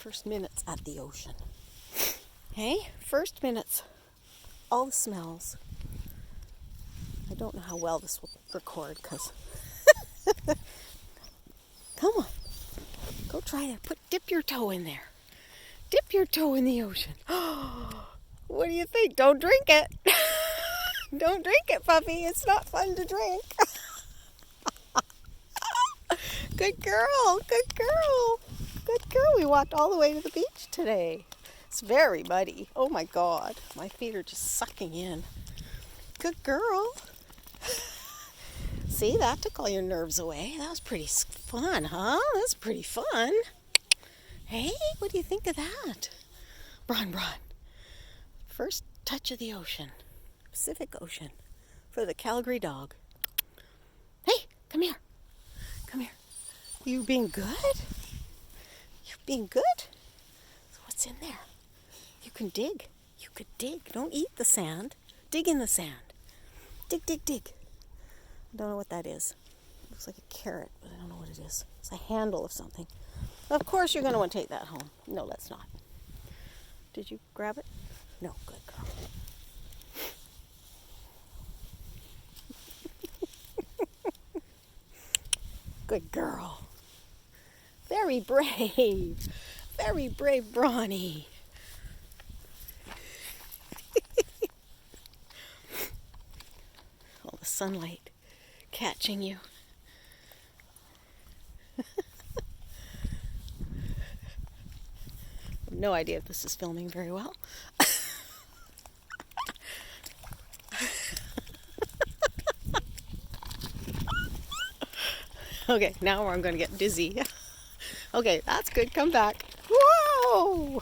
First minutes at the ocean. Hey, first minutes. All the smells. I don't know how well this will record because... Come on. Go try to dip your toe in there. Dip your toe in the ocean. What do you think? Don't drink it. Don't drink it, puppy. It's not fun to drink. Good girl. Good girl. Good girl. We walked all the way to the beach today. It's very muddy. Oh my God. My feet are just sucking in. Good girl. See, that took all your nerves away. That was pretty fun, huh? That's pretty fun. Hey, what do you think of that? Bron. First touch of the ocean. Pacific Ocean. For the Calgary dog. Hey, come here. Come here. You being good? You being good? So what's in there? You can dig. You could dig. Don't eat the sand. Dig in the sand. Dig. I don't know what that is. Looks like a carrot, but I don't know what it is. It's a handle of something. Of course you're going to want to take that home. No, that's not. Did you grab it? No, good girl. Good girl. Very brave. Very brave Bronny. All the sunlight catching you. No idea if this is filming very well. Okay, now I'm going to get dizzy. Okay, that's good. Come back. Whoa!